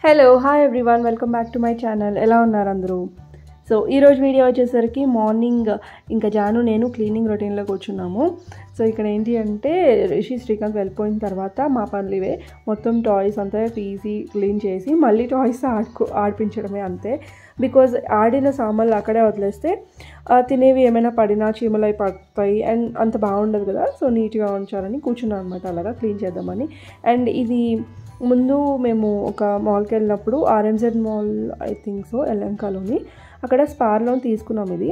Hello hi everyone welcome back to my channel. ఎలా ఉన్నారు అందరూ? సో ఈరోజు వీడియో వచ్చేసరికి మార్నింగ్ ఇంకా జాను నేను క్లీనింగ్ రొటీన్లో కూర్చున్నాము. సో ఇక్కడ ఏంటి అంటే రిషి శ్రీకాంత్ వెళ్ళిపోయిన తర్వాత మా పనులు ఇవే. మొత్తం టాయ్స్ అంతా తీసి క్లీన్ చేసి మళ్ళీ టాయ్స్ ఆడిపించడమే అంతే. బికాజ్ ఆడిన సామాన్లు అక్కడే వదిలేస్తే తినేవి ఏమైనా పడినా చీమలు అయి పడతాయి అండ్ అంత బాగుండదు కదా. సో నీట్గా ఉంచాలని కూర్చున్నాను అనమాట, అలాగా క్లీన్ చేద్దామని. అండ్ ఇది ముందు మేము ఒక మాల్కి వెళ్ళినప్పుడు ఆర్ఎంజెడ్ మాల్ ఐ థింక్ సో ఎల్లంకాలోని అక్కడ స్పార్లో తీసుకున్నాం. ఇది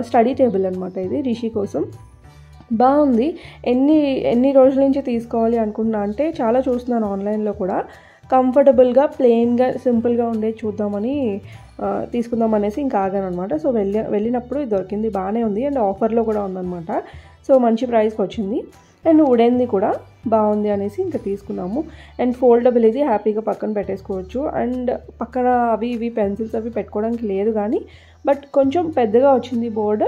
స్టడీ టేబుల్ అనమాట, ఇది రిషి కోసం. బాగుంది. ఎన్ని రోజుల నుంచి తీసుకోవాలి అనుకుంటున్నా అంటే చాలా చూస్తున్నాను ఆన్లైన్లో కూడా. కంఫర్టబుల్గా ప్లెయిన్గా సింపుల్గా ఉండే చూద్దామని తీసుకుందాం అనేసి ఇంకా ఆగాను అనమాట. సో వెళ్ళినప్పుడు ఇది దొరికింది, బాగానే ఉంది అండ్ ఆఫర్లో కూడా ఉందన్నమాట. సో మంచి ప్రైస్కి వచ్చింది అండ్ ఉడేంది కూడా బాగుంది అనేసి ఇంకా తీసుకున్నాము. అండ్ ఫోల్డబుల్, ఇది హ్యాపీగా పక్కన పెట్టేసుకోవచ్చు. అండ్ పక్కన అవి ఇవి పెన్సిల్స్ అవి పెట్టుకోవడానికి లేదు కానీ బట్ కొంచెం పెద్దగా వచ్చింది బోర్డు.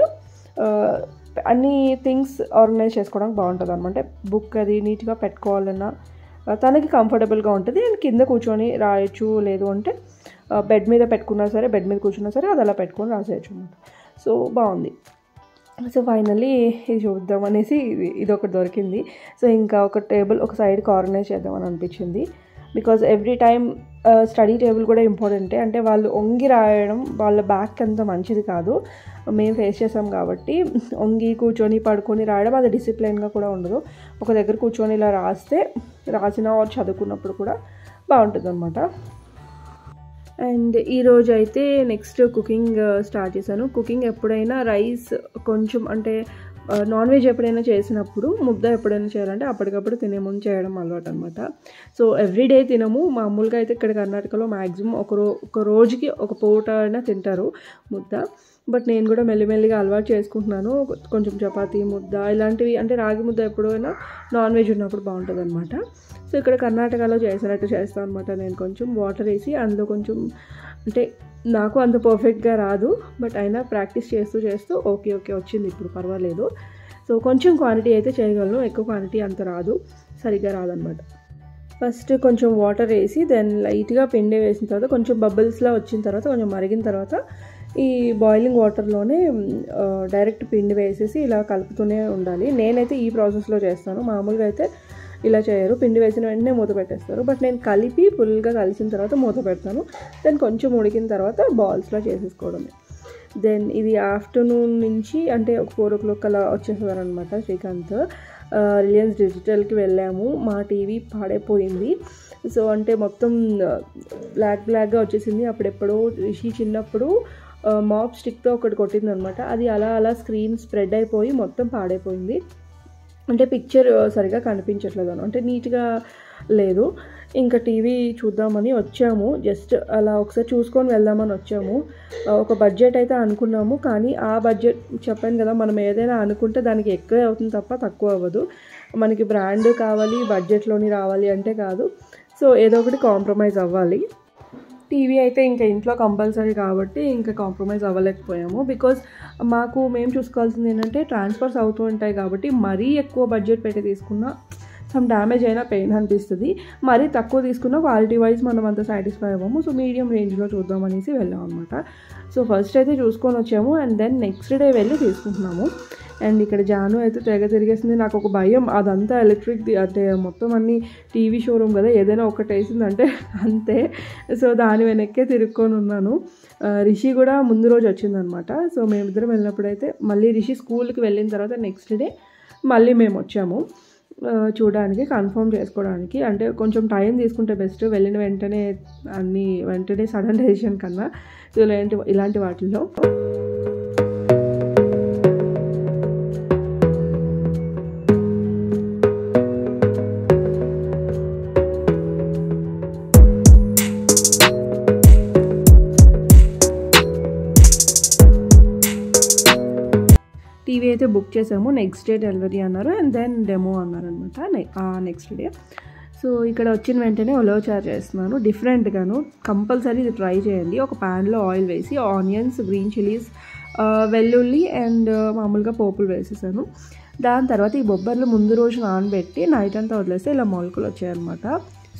అన్ని థింగ్స్ ఆర్గనైజ్ చేసుకోవడానికి బాగుంటుంది అనమాట. బుక్ అది నీట్గా పెట్టుకోవాలన్నా తనకి కంఫర్టబుల్గా ఉంటుంది. అండ్ కింద కూర్చొని రాయొచ్చు, లేదు అంటే బెడ్ మీద పెట్టుకున్నా సరే, బెడ్ మీద కూర్చున్నా సరే అది అలా పెట్టుకొని రాసేయచ్చు అనమాట. సో బాగుంది. సో ఫైనల్లీ ఇది చూద్దాం అనేసి ఇది ఒకటి దొరికింది. సో ఇంకా ఒక టేబుల్ ఒక సైడ్కి ఆర్గనైజ్ చేద్దామని అనిపించింది. Because every time study table కూడా ఇంపార్టెంటే. అంటే వాళ్ళు వంగి రాయడం వాళ్ళ బ్యాక్ అంత మంచిది కాదు, మేము ఫేస్ చేసాం కాబట్టి. వంగి కూర్చొని పడుకొని రాయడం అది డిసిప్లైన్గా కూడా ఉండదు. ఒక దగ్గర కూర్చొని ఇలా రాసిన చదువుకున్నప్పుడు కూడా బాగుంటుంది అనమాట. అండ్ ఈరోజు అయితే నెక్స్ట్ కుకింగ్ స్టార్ట్ చేశాను. కుకింగ్ ఎప్పుడైనా రైస్ కొంచెం అంటే నాన్ వెజ్ ఎప్పుడైనా చేసినప్పుడు ముద్ద ఎప్పుడైనా చేయాలంటే అప్పటికప్పుడు తినే ముందు చేయడం అలవాటు అనమాట. సో ఎవ్రీడే తినము. మామూలుగా అయితే ఇక్కడ కర్ణాటకలో మ్యాక్సిమం ఒక రోజుకి ఒక పూట అయినా తింటారు ముద్ద. బట్ నేను కూడా మెల్లిమెల్లిగా అలవాటు చేసుకుంటున్నాను. కొంచెం చపాతీ ముద్ద ఇలాంటివి, అంటే రాగి ముద్ద ఎప్పుడైనా నాన్ వెజ్ ఉన్నప్పుడు బాగుంటుంది అనమాట. సో ఇక్కడ కర్ణాటకలో చేసినట్టు చేస్తాను అనమాట. నేను కొంచెం వాటర్ వేసి అందులో కొంచెం, అంటే నాకు అంత పర్ఫెక్ట్గా రాదు బట్ అయినా ప్రాక్టీస్ చేస్తూ ఓకే వచ్చింది, ఇప్పుడు పర్వాలేదు. సో కొంచెం క్వాంటిటీ అయితే చేయగలను, ఎక్కువ క్వాంటిటీ అంత రాదు, సరిగ్గా రాదనమాట. ఫస్ట్ కొంచెం వాటర్ వేసి దెన్ లైట్గా పిండి వేసిన తర్వాత కొంచెం బబుల్స్లా వచ్చిన తర్వాత కొంచెం మరిగిన తర్వాత ఈ బాయిలింగ్ వాటర్లోనే డైరెక్ట్ పిండి వేసేసి ఇలా కలుపుతూనే ఉండాలి. నేనైతే ఈ ప్రాసెస్లో చేస్తాను. మామూలుగా అయితే ఇలా చేయరు, పిండి వేసిన వెంటనే మూత పెట్టేస్తారు. బట్ నేను కలిపి ఫుల్గా కలిసిన తర్వాత మూత పెడతాను. దెన్ కొంచెం ఉడికిన తర్వాత బాల్స్లో చేసేసుకోవడమే. దెన్ ఇది ఆఫ్టర్నూన్ నుంచి అంటే ఒక 4 o'clock అలా వచ్చేస్తారు అనమాట. శ్రీకాంత్ రిలయన్స్ డిజిటల్కి వెళ్ళాము. మా టీవీ పాడైపోయింది. సో అంటే మొత్తం బ్లాక్గా వచ్చేసింది. అప్పుడెప్పుడో రిషి చిన్నప్పుడు మాప్ స్టిక్తో ఒకటి కొట్టింది అనమాట. అది అలా స్క్రీన్ స్ప్రెడ్ అయిపోయి మొత్తం పాడైపోయింది. అంటే పిక్చర్ సరిగా కనిపించట్లేదు, అంటే నీట్గా లేదు. ఇంకా టీవీ చూద్దామని వచ్చాము, జస్ట్ అలా ఒకసారి చూసుకొని వెళ్దామని వచ్చాము. ఒక బడ్జెట్ అయితే అనుకున్నాము, కానీ ఆ బడ్జెట్ చెప్పాను కదా, మనం ఏదైనా అనుకుంటే దానికి ఎక్కువే అవుతుంది తప్ప తక్కువ అవ్వదు. మనకి బ్రాండ్ కావాలి, బడ్జెట్లోని రావాలి అంటే కాదు. సో ఏదో ఒకటి కాంప్రమైజ్ అవ్వాలి. టీవీ అయితే ఇంకా ఇంట్లో కంపల్సరీ కాబట్టి ఇంకా కాంప్రమైజ్ అవ్వలేకపోయాము. బికాజ్ మేము చూసుకోవాల్సింది ఏంటంటే ట్రాన్స్ఫర్స్ అవుతూ ఉంటాయి కాబట్టి మరీ ఎక్కువ బడ్జెట్ పెట్టి తీసుకున్నా సమ్ డ్యామేజ్ అయినా పెయిన్ అనిపిస్తుంది. మరీ తక్కువ తీసుకున్న క్వాలిటీ వైజ్ మనం అంత సాటిస్ఫై అవ్వము. సో మీడియం రేంజ్లో చూద్దాం అనేసి వెళ్ళాం అనమాట. సో ఫస్ట్ అయితే చూసుకొని వచ్చాము అండ్ దెన్ నెక్స్ట్ డే వెళ్ళి తీసుకుంటున్నాము. అండ్ ఇక్కడ జాను అయితే తెగ తిరిగేసింది. నాకు ఒక భయం, అదంతా ఎలక్ట్రిక్ అంటే మొత్తం అన్ని టీవీ షోరూమ్ కదా, ఏదైనా ఒకటి వేసిందంటే అంతే. సో దాని వెనక్కే తిరుక్కొని ఉన్నాను. రిషి కూడా ముందు రోజు వచ్చిందనమాట. సో మేమిద్దరం వెళ్ళినప్పుడైతే మళ్ళీ రిషి స్కూల్కి వెళ్ళిన తర్వాత నెక్స్ట్ డే మళ్ళీ మేము వచ్చాము చూడడానికి, కన్ఫర్మ్ చేసుకోవడానికి. అంటే కొంచెం టైం తీసుకుంటే బెస్ట్, వెళ్ళిన వెంటనే సడన్ డెసిషన్ కన్నా ఇలాంటి వాటిల్లో. టీవీ అయితే బుక్ చేసాము, నెక్స్ట్ డే డెలివరీ అన్నారు అండ్ దెన్ డెమో అన్నారనమాట నెక్స్ట్ డే. సో ఇక్కడ వచ్చిన వెంటనే ఉలవ చారు చేస్తున్నాను, డిఫరెంట్గాను. కంపల్సరీ ఇది ట్రై చేయండి. ఒక ప్యాన్లో ఆయిల్ వేసి ఆనియన్స్, గ్రీన్ చిల్లీస్, వెల్లుల్లి అండ్ మామూలుగా పోపులు వేసేసాను. దాని తర్వాత ఈ బొబ్బర్లు ముందు రోజు నానబెట్టి నైట్ అంతా వదిలేస్తే ఇలా మొలకలు వచ్చాయన్నమాట.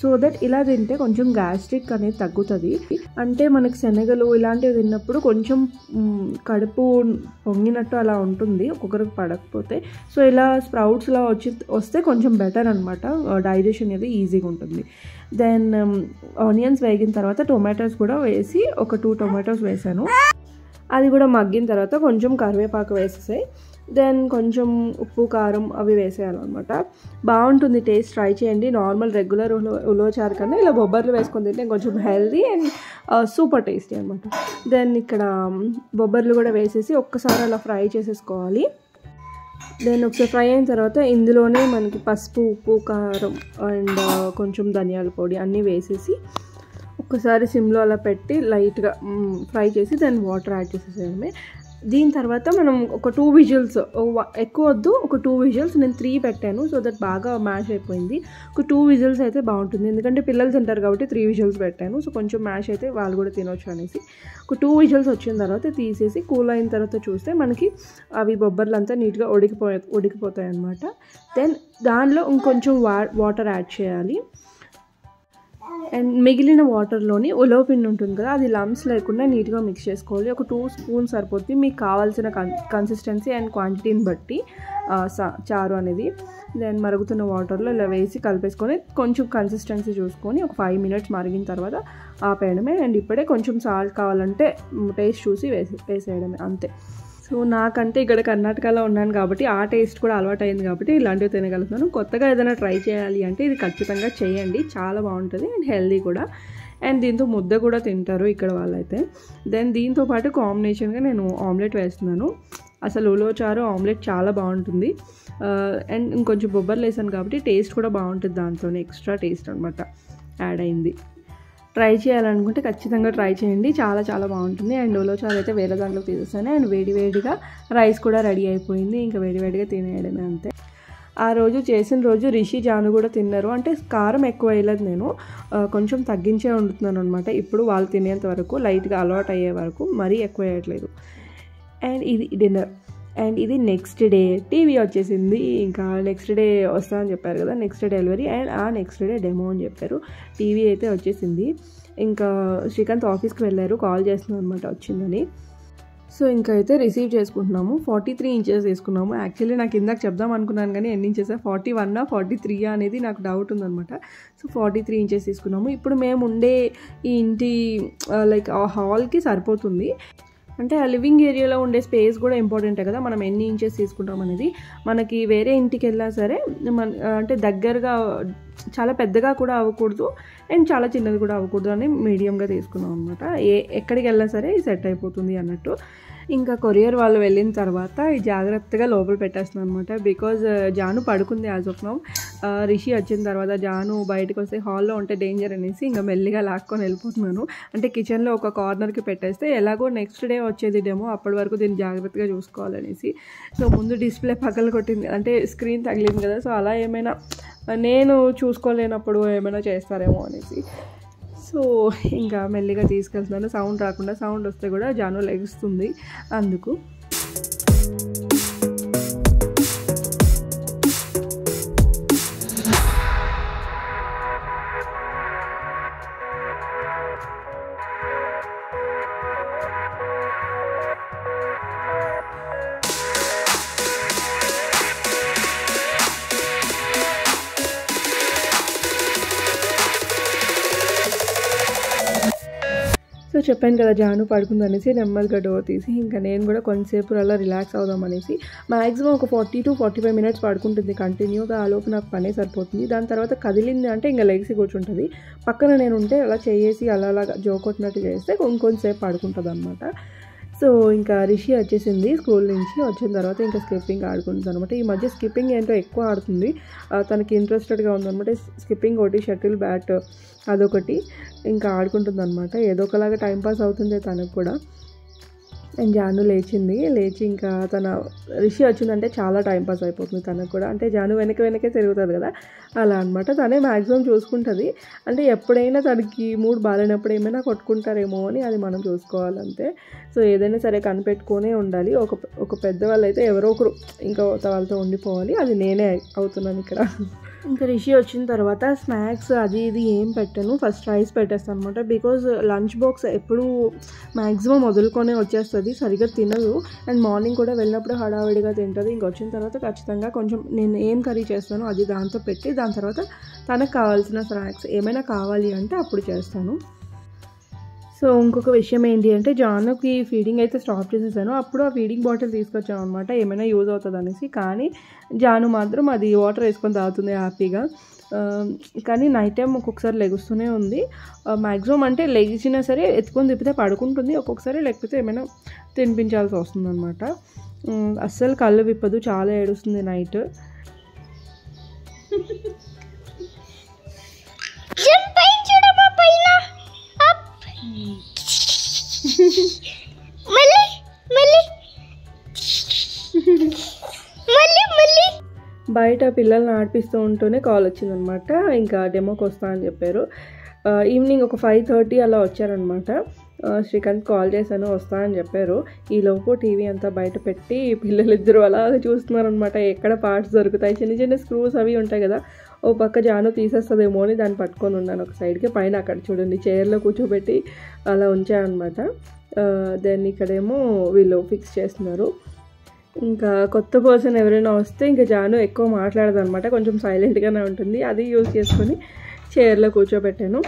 సో దట్ ఇలా తింటే కొంచెం గ్యాస్ట్రిక్ అనేది తగ్గుతుంది. అంటే మనకి శనగలు ఇలాంటివి తిన్నప్పుడు కొంచెం కడుపు పొంగినట్టు అలా ఉంటుంది ఒక్కొక్కరికి పడకపోతే. సో ఇలా స్ప్రౌట్స్లా వస్తే కొంచెం బెటర్ అనమాట, డైజెషన్ అనేది ఈజీగా ఉంటుంది. దెన్ ఆనియన్స్ వేగిన తర్వాత టొమాటోస్ కూడా వేసి ఒక 2 టొమాటోస్ వేసాను. అది కూడా మగ్గిన తర్వాత కొంచెం కరివేపాకు వేసేసాయి. దెన్ కొంచెం ఉప్పు కారం అవి వేసేయాలన్నమాట. బాగుంటుంది టేస్ట్, ట్రై చేయండి. నార్మల్ రెగ్యులర్ ఉలవచారు కన్నా ఇలా బొబ్బర్లు వేసుకొని తింటే కొంచెం హెల్దీ అండ్ సూపర్ టేస్టీ అనమాట. దెన్ ఇక్కడ బొబ్బర్లు కూడా వేసేసి ఒక్కసారి అలా ఫ్రై చేసేసుకోవాలి. దెన్ ఒకసారి ఫ్రై అయిన తర్వాత ఇందులోనే మనకి పసుపు, ఉప్పు, కారం అండ్ కొంచెం ధనియాల పొడి అన్నీ వేసేసి ఒక్కసారి సిమ్లో అలా పెట్టి లైట్గా ఫ్రై చేసి దాన్ని వాటర్ యాడ్ చేసేసేయడమే. దీని తర్వాత మనం ఒక 2 విజిల్స్, ఎక్కువ వద్దు, ఒక 2 విజిల్స్, నేను 3 పెట్టాను సో దట్ బాగా మ్యాష్ అయిపోయింది. ఒక 2 విజిల్స్ అయితే బాగుంటుంది, ఎందుకంటే పిల్లలు తింటారు కాబట్టి 3 విజిల్స్ పెట్టాను. సో కొంచెం మ్యాష్ అయితే వాళ్ళు కూడా తినొచ్చు అనేసి ఒక 2 విజిల్స్ వచ్చిన తర్వాత తీసేసి కూల్ అయిన తర్వాత చూస్తే మనకి అవి బొబ్బర్లు అంతా నీట్గా ఉడికిపోతాయి అన్నమాట. దెన్ దానిలో ఇంకొంచెం వాటర్ యాడ్ చేయాలి. అండ్ మిగిలిన వాటర్లోని ఉలవపిండి ఉంటుంది కదా, అది లమ్స్ లేకుండా నీట్గా మిక్స్ చేసుకోవాలి. ఒక 2 స్పూన్స్ సరిపోతుంది మీకు కావాల్సిన కన్సిస్టెన్సీ అండ్ క్వాంటిటీని బట్టి చారు అనేది. దెన్ మరుగుతున్న వాటర్లో ఇలా వేసి కలిపేసుకొని కొంచెం కన్సిస్టెన్సీ చూసుకొని ఒక 5 మినిట్స్ మరిగిన తర్వాత ఆపేయడమే. అండ్ ఇప్పుడే కొంచెం సాల్ట్ కావాలంటే టేస్ట్ చూసి వేసేయడమే, అంతే. సో నాకంటే ఇక్కడ కర్ణాటకలో ఉన్నాను కాబట్టి ఆ టేస్ట్ కూడా అలవాటు అయింది కాబట్టి ఇలాంటివి తినగలుగుతాను. కొత్తగా ఏదైనా ట్రై చేయాలి అంటే ఇది ఖచ్చితంగా చేయండి, చాలా బాగుంటుంది అండ్ హెల్దీ కూడా. అండ్ దీంతో ముద్ద కూడా తింటారు ఇక్కడ వాళ్ళైతే. దెన్ దీంతో పాటు కాంబినేషన్గా నేను ఆమ్లెట్ వేస్తున్నాను. అసలు ఉలవచారు ఆమ్లెట్ చాలా బాగుంటుంది. అండ్ ఇంకొంచెం బొబ్బర్లు వేసాను కాబట్టి టేస్ట్ కూడా బాగుంటుంది, దాంతోనే ఎక్స్ట్రా టేస్ట్ అనమాట యాడ్ అయింది. ట్రై చేయాలనుకుంటే ఖచ్చితంగా ట్రై చేయండి, చాలా చాలా బాగుంటుంది. అండ్ ఉలవచారు అయితే వేరే దాంట్లో తీసేస్తాను. అండ్ వేడివేడిగా రైస్ కూడా రెడీ అయిపోయింది, ఇంకా వేడివేడిగా తినేయడమే అంతే. ఆ రోజు చేసిన రోజు రిషి, జాను కూడా తిన్నారు. అంటే కారం ఎక్కువ వేయలేదు, నేను కొంచెం తగ్గించే వండుతున్నాను అనమాట. ఇప్పుడు వాళ్ళు తినేంత వరకు, లైట్గా అలవాటు అయ్యే వరకు, మరీ ఎక్కువ వేయట్లేదు. అండ్ ఇది డిన్నర్. అండ్ ఇది నెక్స్ట్ డే టీవీ వచ్చేసింది. ఇంకా నెక్స్ట్ డే వస్తుందని చెప్పారు కదా, నెక్స్ట్ డే డెలివరీ అండ్ ఆ నెక్స్ట్ డే డెమో అని చెప్పారు. టీవీ అయితే వచ్చేసింది. ఇంకా శ్రీకాంత్ ఆఫీస్కి వెళ్ళారు, కాల్ చేస్తున్నాను అనమాట వచ్చిందని. సో ఇంకా అయితే రిసీవ్ చేసుకుంటున్నాము. 43 ఇంచెస్ తీసుకున్నాము. యాక్చువల్లీ నాకు ఇందాక చెప్దాం అనుకున్నాను కానీ ఎన్ని ఇంచెస్, 41 43 అనేది నాకు డౌట్ ఉందనమాట. సో 43 ఇంచెస్ తీసుకున్నాము. ఇప్పుడు మేము ఉండే ఈ ఇంటి లైక్ ఆ హాల్కి సరిపోతుంది. అంటే ఆ లివింగ్ ఏరియాలో ఉండే స్పేస్ కూడా ఇంపార్టెంటే కదా, మనం ఎన్ని ఇంచెస్ తీసుకుంటాం అనేది. మనకి వేరే ఇంటికి వెళ్ళినా సరే అంటే దగ్గరగా చాలా పెద్దగా కూడా అవ్వకూడదు అండ్ చాలా చిన్నది కూడా అవ్వకూడదు అని మీడియంగా తీసుకున్నాం అనమాట. ఎక్కడికి వెళ్ళినా సరే సెట్ అయిపోతుంది అన్నట్టు. ఇంకా కొరియర్ వాళ్ళు వెళ్ళిన తర్వాత జాగ్రత్తగా లోపల పెట్టేస్తున్నాను అనమాట. బికాజ్ జాను పడుకుంది యాజ్ ఆఫ్ నౌ. రిషి వచ్చిన తర్వాత జాను బయటకు వస్తే హాల్లో ఉంటే డేంజర్ అనేసి ఇంకా మెల్లిగా లాక్కొని వెళ్ళిపోతున్నాను. అంటే కిచెన్లో ఒక కార్నర్కి పెట్టేస్తే ఎలాగో నెక్స్ట్ డే వచ్చేది డెమో, అప్పటి వరకు దీన్ని జాగ్రత్తగా చూసుకోవాలనేసి. సో ముందు డిస్ప్లే పగలు కొట్టింది, అంటే స్క్రీన్ తగిలింది కదా, సో అలా ఏమైనా నేను చూసుకోలేనప్పుడు ఏమైనా చేస్తారేమో అనేసి. సో ఇంకా మెల్లిగా తీసుకెళ్తున్నాను, సౌండ్ రాకుండా. సౌండ్ వస్తే కూడా జాను లెగుస్తుంది అందుకు. సో చెప్పాను కదా జాను పడుకుంది అనేసి నెమ్మదిగా డోర్ తీసి ఇంకా నేను కూడా కొంతసేపు అలా రిలాక్స్ అవుదాం అనేసి. మ్యాక్సిమం ఒక 40 to 45 మినిట్స్ పడుకుంటుంది కంటిన్యూగా. ఆ లోపు నాకు పనే సరిపోతుంది. దాని తర్వాత కదిలింది అంటే ఇంకా లెగ్సి కూర్చుంటుంది. పక్కన నేను ఉంటే అలా చేసి అలా జోకొట్టినట్టు చేస్తే కొంచెంసేపు పడుకుంటుంది అనమాట. సో ఇంకా రిషి వచ్చేసింది స్కూల్ నుంచి. వచ్చిన తర్వాత ఇంకా స్కిప్పింగ్ ఆడుకుంటుంది అనమాట. ఈ మధ్య స్కిప్పింగ్ ఏంటో ఎక్కువ ఆడుతుంది, తనకి ఇంట్రెస్టెడ్గా ఉందన్నమాట. స్కిప్పింగ్ ఒకటి, షటిల్ బ్యాట్ అదొకటి ఇంకా ఆడుకుంటుంది అనమాట. ఏదో ఒకలాగా టైంపాస్ అవుతుంది తనకు కూడా. అండ్ జాను లేచి ఇంకా రిషి వచ్చిందంటే చాలా టైంపాస్ అయిపోతుంది తనకు కూడా. అంటే జాను వెనకే తిరుగుతుంది కదా, అలా అనమాట. తనే మ్యాక్సిమం చూసుకుంటుంది. అంటే ఎప్పుడైనా తనకి మూడ్ బాగాలేనప్పుడు ఏమైనా కొట్టుకుంటారేమో అని అది మనం చూసుకోవాలంతే. సో ఏదైనా సరే కనిపెట్టుకునే ఉండాలి. ఒక పెద్దవాళ్ళు అయితే ఎవరో ఒకరు ఇంకా వాళ్ళతో ఉండిపోవాలి. అది నేనే అవుతున్నాను ఇక్కడ. ఇంకా రిషి వచ్చిన తర్వాత స్నాక్స్ అది ఇది ఏం పెట్టాను, ఫస్ట్ రైస్ పెట్టేస్తాను అనమాట. బికాజ్ లంచ్ బాక్స్ ఎప్పుడు మ్యాక్సిమం వదులుకొని వచ్చేస్తుంది, సరిగ్గా తినదు. అండ్ మార్నింగ్ కూడా వెళ్ళినప్పుడు హడావిడిగా తింటుంది. ఇంక వచ్చిన తర్వాత ఖచ్చితంగా కొంచెం నేను ఏం కర్రీ చేస్తానో అది దాంతో పెట్టి దాని తర్వాత తనకు కావాల్సిన స్నాక్స్ ఏమైనా కావాలి అంటే అప్పుడు చేస్తాను. సో ఇంకొక విషయం ఏంటి అంటే జానుకి ఫీడింగ్ అయితే స్టాప్ చేసేసాను. అప్పుడు ఆ ఫీడింగ్ బాటిల్ తీసుకొచ్చాను అనమాట, ఏమైనా యూజ్ అవుతుంది అనేసి. కానీ జాను మాత్రం అది వాటర్ వేసుకొని తాగుతుంది హ్యాపీగా. కానీ నైట్ టైం ఒక్కొక్కసారి లెగుస్తూనే ఉంది. మ్యాక్సిమం అంటే లెగిసినా సరే ఎత్తుకొని తిప్పితే పడుకుంటుంది, ఒక్కొక్కసారి లేకపోతే ఏమైనా తినిపించాల్సి వస్తుంది అనమాట. అస్సలు కళ్ళు విప్పదు, చాలా ఏడుస్తుంది నైట్. బయట పిల్లల్ని ఆడిపిస్తూ ఉంటూనే కాల్ వచ్చిందనమాట. ఇంకా డెమోకి వస్తా అని చెప్పారు. ఈవినింగ్ ఒక 5:30 అలా వచ్చారనమాట. శ్రీకాంత్ కాల్ చేశాను, వస్తా అని చెప్పారు. ఈలోపు టీవీ అంతా బయట పెట్టి పిల్లలిద్దరూ అలా చూస్తున్నారనమాట. ఎక్కడ పార్ట్స్ దొరుకుతాయి, చిన్న చిన్న స్క్రూస్ అవి ఉంటాయి కదా, ఓ పక్క జాను తీసేస్తుందేమో అని దాన్ని పట్టుకొని ఉన్నాను ఒక సైడ్కి. పైన అక్కడ చూడండి చైర్లో కూర్చోబెట్టి అలా ఉంచాయన్నమాట. దెన్ ఇక్కడేమో వీళ్ళు ఫిక్స్ చేస్తున్నారు. ఇంకా కొత్త పర్సన్ ఎవరైనా వస్తే ఇంకా జాను ఎక్కువ మాట్లాడదు అనమాట, కొంచెం సైలెంట్గానే ఉంటుంది. అది యూజ్ చేసుకొని చైర్లో కూర్చోబెట్టాను.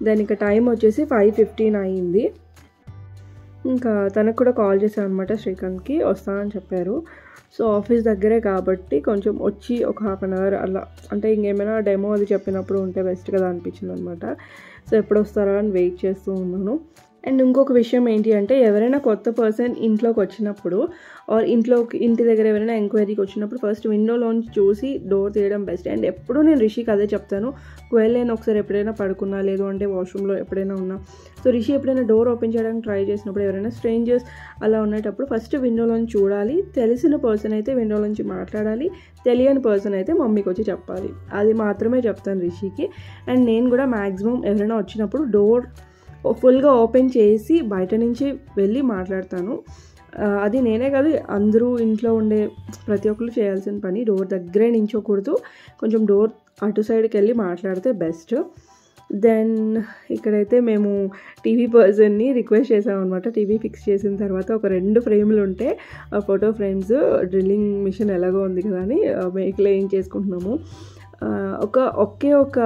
దాని ఇంకా టైం వచ్చేసి 5:15 అయ్యింది. ఇంకా తనకు కూడా కాల్ చేశాను అనమాట, శ్రీకాంత్కి వస్తా అని చెప్పారు. సో ఆఫీస్ దగ్గరే కాబట్టి కొంచెం వచ్చి ఒక 1/2 అవర్ అలా, అంటే ఇంకేమైనా డెమో అది చెప్పినప్పుడు ఉంటే బెస్ట్ కదా అనిపించింది అనమాట. సో ఎప్పుడు వస్తారా అని వెయిట్ చేస్తూ ఉన్నాను. అండ్ ఇంకొక విషయం ఏంటి అంటే ఎవరైనా కొత్త పర్సన్ ఇంట్లోకి వచ్చినప్పుడు ఆర్ ఇంటి దగ్గర ఎవరైనా ఎంక్వైరీకి వచ్చినప్పుడు ఫస్ట్ విండోలోంచి చూసి డోర్ తీయడం బెస్ట్. అండ్ ఎప్పుడూ నేను రిషికి అదే చెప్తాను, ఒకవేళ నేను ఒకసారి ఎప్పుడైనా పడుకున్నా లేదు అంటే వాష్రూమ్లో ఎప్పుడైనా ఉన్నా, సో రిషి ఎప్పుడైనా డోర్ ఓపెన్ చేయడానికి ట్రై చేసినప్పుడు ఎవరైనా స్ట్రేంజర్స్ అలా ఉండేటప్పుడు ఫస్ట్ విండోలోంచి చూడాలి. తెలిసిన పర్సన్ అయితే విండోలోంచి మాట్లాడాలి, తెలియని పర్సన్ అయితే మమ్మీకి వచ్చి చెప్పాలి. అది మాత్రమే చెప్తాను రిషికి. అండ్ నేను కూడా మ్యాక్సిమం ఎవరైనా వచ్చినప్పుడు డోర్ ఫుల్గా ఓపెన్ చేసి బయట నుంచి వెళ్ళి మాట్లాడతాను. అది నేనే కాదు, అందరూ ఇంట్లో ఉండే ప్రతి ఒక్కరు చేయాల్సిన పని. డోర్ దగ్గరే నించోకూడదు, కొంచెం డోర్ అటు సైడ్కి వెళ్ళి మాట్లాడితే బెస్ట్. దెన్ ఇక్కడైతే మేము టీవీ పర్సన్ని రిక్వెస్ట్ చేసామన్నమాట. టీవీ ఫిక్స్ చేసిన తర్వాత ఒక 2 ఫ్రేమ్లు ఉంటే ఫోటో ఫ్రేమ్స్, డ్రిల్లింగ్ మిషన్ ఎలాగో ఉంది కదా అని మేకలో ఏం చేసుకుంటున్నాము. ఒకే ఒక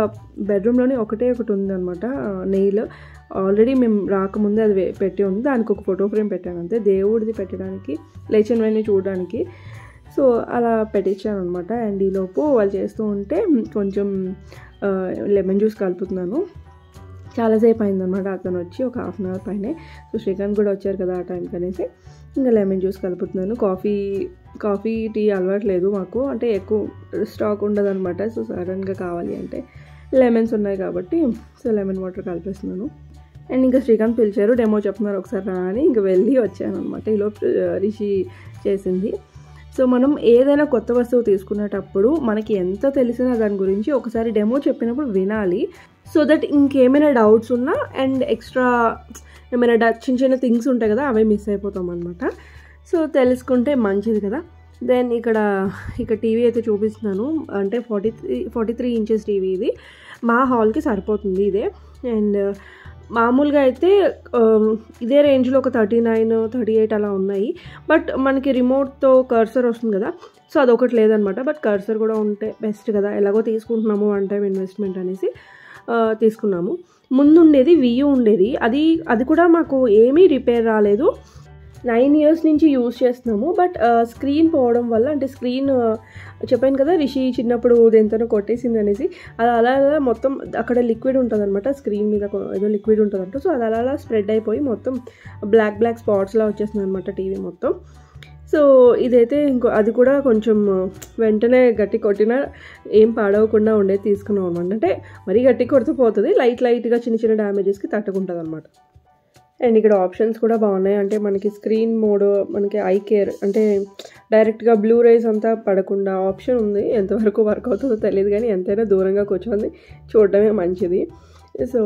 బెడ్రూమ్లోనే ఒకటి ఉందన్నమాట నెయిల్. ఆల్రెడీ మేము రాకముందే అది పెట్టి ఉంది, దానికి ఒక ఫోటో ఫ్రేమ్ పెట్టాను అంతే, దేవుడిది పెట్టడానికి, లేచినవన్నీ చూడడానికి. సో అలా పెట్టించాను అనమాట. అండ్ ఈలోపు వాళ్ళు చేస్తూ ఉంటే కొంచెం లెమన్ జ్యూస్ కలుపుతున్నాను. చాలాసేపు అయిందనమాట అతను వచ్చి, ఒక 1/2 అవర్ పైనే. సో శ్రీకాంత్ కూడా వచ్చారు కదా ఆ టైంకి అనేసి ఇంకా లెమన్ జ్యూస్ కలుపుతున్నాను. కాఫీ టీ అలవాట్లేదు మాకు, అంటే ఎక్కువ స్టాక్ ఉండదు అనమాట. సో సడన్గా కావాలి అంటే లెమన్స్ ఉన్నాయి కాబట్టి సో లెమన్ వాటర్ కలిపేస్తున్నాను. అండ్ ఇంకా శ్రీకాంత్ పిలిచారు, డెమో చెప్తున్నారు ఒకసారి రా అని, ఇంకా వెళ్ళి వచ్చాను అనమాట. ఈలోపు రిషి చేసింది. సో మనం ఏదైనా కొత్త వస్తువు తీసుకునేటప్పుడు మనకి ఎంత తెలిసినా దాని గురించి ఒకసారి డెమో చెప్పినప్పుడు వినాలి. సో దట్ ఇంకేమైనా డౌట్స్ ఉన్నా అండ్ ఎక్స్ట్రా ఏమైనా చిన్న థింగ్స్ ఉంటాయి కదా, అవే మిస్ అయిపోతాం అనమాట. సో తెలుసుకుంటే మంచిది కదా. దెన్ ఇక్కడ టీవీ అయితే చూపిస్తున్నాను, అంటే 43 ఇంచెస్ టీవీ ఇది. మా హాల్కి సరిపోతుంది ఇదే. అండ్ మామూలుగా అయితే ఇదే రేంజ్లో ఒక 39, 38 అలా ఉన్నాయి. బట్ మనకి రిమోట్తో కర్సర్ వస్తుంది కదా, సో అదొకటి లేదనమాట. బట్ కర్సర్ కూడా ఉంటే బెస్ట్ కదా, ఎలాగో తీసుకుంటున్నాము వన్ టైం ఇన్వెస్ట్మెంట్ అనేసి తీసుకున్నాము. ముందుండేది వియూ ఉండేది, అది కూడా మాకు ఏమీ రిపేర్ రాలేదు. 9 years నుంచి యూజ్ చేస్తున్నాము. బట్ స్క్రీన్ పోవడం వల్ల, అంటే స్క్రీన్ చెప్పాను కదా రిషి చిన్నప్పుడు దేంతోనో కొట్టేసింది అనేసి, అది అలా మొత్తం అక్కడ లిక్విడ్ ఉంటుంది అనమాట, స్క్రీన్ మీద ఏదో లిక్విడ్ ఉంటుందంట. సో అది అలా స్ప్రెడ్ అయిపోయి మొత్తం బ్లాక్ స్పాట్స్లా వచ్చేస్తుంది అనమాట టీవీ మొత్తం. సో ఇదైతే అది కూడా కొంచెం వెంటనే గట్టి కొట్టినా ఏం పాడవకుండా ఉండేది తీసుకున్నాం అనమాట. అంటే మరీ గట్టి కొడుతూ పోతుంది, లైట్గా చిన్న డ్యామేజెస్కి తట్టుకుంటుంది అనమాట. అండ్ ఇక్కడ ఆప్షన్స్ కూడా బాగున్నాయి, అంటే మనకి స్క్రీన్ మోడ్, మనకి ఐ కేర్, అంటే డైరెక్ట్గా బ్లూ రేస్ అంతా పడకుండా ఆప్షన్ ఉంది. ఎంతవరకు వర్క్ అవుతుందో తెలియదు కానీ ఎంతైనా దూరంగా కూర్చొని చూడడమే మంచిది. సో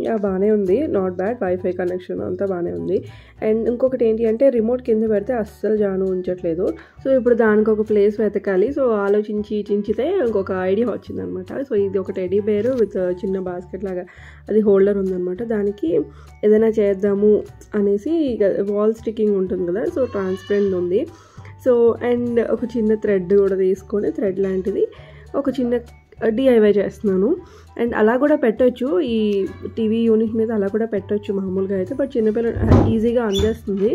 యా బాగానే ఉంది, నాట్ బ్యాడ్. వైఫై కనెక్షన్ అంతా బాగానే ఉంది. అండ్ ఇంకొకటి ఏంటి అంటే రిమోట్ కింద పెడితే అస్సలు జాను ఉంచట్లేదు. సో ఇప్పుడు దానికి ఒక ప్లేస్ వెతకాలి. సో చించితే ఇంకొక ఐడియా వచ్చిందనమాట. సో ఇది ఒక టెడీ బేర్ విత్ చిన్న బాస్కెట్ లాగా అది హోల్డర్ ఉందనమాట. దానికి ఏదైనా చేద్దాము అనేసి వాల్ స్టిక్కింగ్ ఉంటుంది కదా, సో ట్రాన్స్పరెంట్ ఉంది. సో అండ్ ఒక చిన్న థ్రెడ్ కూడా తీసుకొని థ్రెడ్ లాంటిది ఒక చిన్న డిఐవై చేస్తున్నాను. అండ్ అలా కూడా పెట్టవచ్చు, ఈ టీవీ యూనిట్ మీద అలా కూడా పెట్టవచ్చు మామూలుగా అయితే. బట్ చిన్నపిల్లలు ఈజీగా అందేస్తుంది,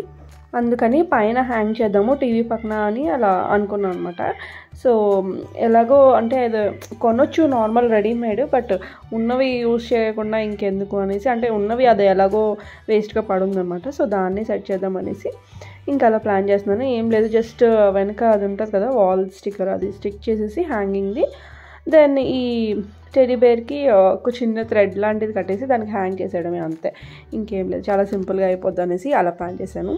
అందుకని పైన హ్యాంగ్ చేద్దాము టీవీ పక్కన అని అలా అనుకున్నాను అనమాట. సో ఎలాగో అంటే అది కొనొచ్చు నార్మల్ రెడీమేడ్, బట్ ఉన్నవి యూజ్ చేయకుండా ఇంకెందుకు అనేసి, అంటే ఉన్నవి అది ఎలాగో వేస్ట్గా పడుందనమాట. సో దాన్ని సెట్ చేద్దాం అనేసి ఇంకా అలా ప్లాన్ చేస్తున్నాను. ఏం లేదు, జస్ట్ వెనక అది ఉంటుంది కదా వాల్ స్టిక్కర్, అది స్టిక్ చేసేసి హ్యాంగింగ్ది. దెన్ ఈ టెడీ బేర్కి ఒక చిన్న థ్రెడ్ లాంటిది కట్టేసి దానికి హ్యాంగ్ చేసేయడమే, అంతే. ఇంకేం లేదు, చాలా సింపుల్గా అయిపోద్ది అనేసి అలా ప్లాన్ చేశాను.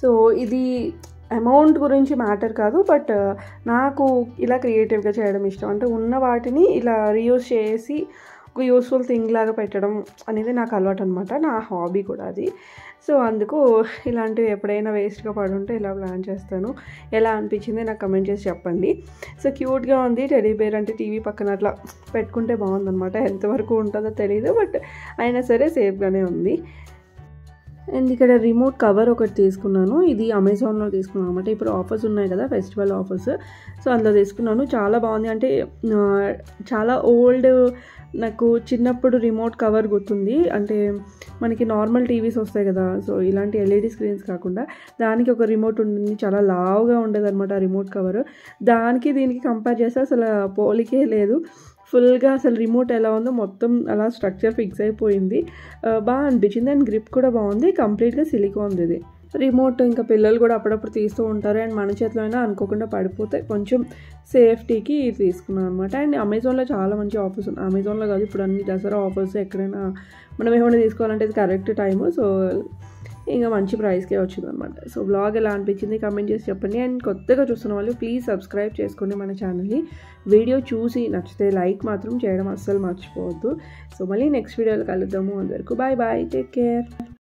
సో ఇది అమౌంట్ గురించి మ్యాటర్ కాదు, బట్ నాకు ఇలా క్రియేటివ్గా చేయడం ఇష్టం. అంటే ఉన్న వాటిని ఇలా రీయూజ్ చేసి ఒక యూస్ఫుల్ థింగ్ లాగా పెట్టడం అనేది నాకు అలవాటు అనమాట, నా హాబీ కూడా అది. సో అందుకు ఇలాంటివి ఎప్పుడైనా వేస్ట్గా పడుంటే ఇలా ప్లాన్ చేస్తాను. ఎలా అనిపించింది నాకు కమెంట్ చేసి చెప్పండి. సో క్యూట్గా ఉంది టెడీ బేర్, అంటే టీవీ పక్కన అట్లా పెట్టుకుంటే బాగుందన్నమాట. ఎంతవరకు ఉంటుందో తెలియదు, బట్ అయినా సరే సేఫ్గానే ఉంది. అండ్ ఇక్కడ రిమోట్ కవర్ ఒకటి తీసుకున్నాను, ఇది అమెజాన్లో తీసుకున్నాను అనమాట. ఇప్పుడు ఆఫర్స్ ఉన్నాయి కదా, ఫెస్టివల్ ఆఫర్స్, సో అందులో తీసుకున్నాను. చాలా బాగుంది, అంటే చాలా ఓల్డ్, నాకు చిన్నప్పుడు రిమోట్ కవర్ గుర్తుంది. అంటే మనకి నార్మల్ టీవీస్ వస్తాయి కదా, సో ఇలాంటి ఎల్ఈడి స్క్రీన్స్ కాకుండా దానికి ఒక రిమోట్ ఉంటుంది, చాలా లావుగా ఉండేది అనమాట రిమోట్ కవర్. దానికి దీనికి కంపేర్ చేస్తే అసలు పోలికే లేదు. ఫుల్గా అసలు రిమోట్ ఎలా ఉందో మొత్తం అలా స్ట్రక్చర్ ఫిక్స్ అయిపోయింది. బాగా అనిపించింది. అండ్ గ్రిప్ కూడా బాగుంది, కంప్లీట్గా సిలికాన్ ఇది రిమోట్. ఇంకా పిల్లలు కూడా అప్పుడప్పుడు తీస్తూ ఉంటారు, అండ్ మన చేతిలో అయినా అనుకోకుండా పడిపోతే కొంచెం సేఫ్టీకి తీసుకున్నాను అనమాట. అండ్ అమెజాన్లో చాలా మంచి ఆఫర్స్ ఉన్నాయి. అమెజాన్లో కాదు, ఇప్పుడు అన్ని దసరా ఆఫర్స్, ఎక్కడైనా మనం ఏమైనా తీసుకోవాలంటే ఇది కరెక్ట్ టైము. సో ఇంకా మంచి ప్రైస్కే వచ్చిందనమాట. సో బ్లాగ్ ఎలా అనిపించింది కమెంట్ చేసి చెప్పండి. అండ్ కొత్తగా చూస్తున్న వాళ్ళు ప్లీజ్ సబ్స్క్రైబ్ చేసుకోండి మన ఛానల్ని. వీడియో చూసి నచ్చితే లైక్ మాత్రం చేయడం అస్సలు మర్చిపోవద్దు. సో మళ్ళీ నెక్స్ట్ వీడియోలో కలుద్దాము. అందరికీ బాయ్ బాయ్, టేక్ కేర్.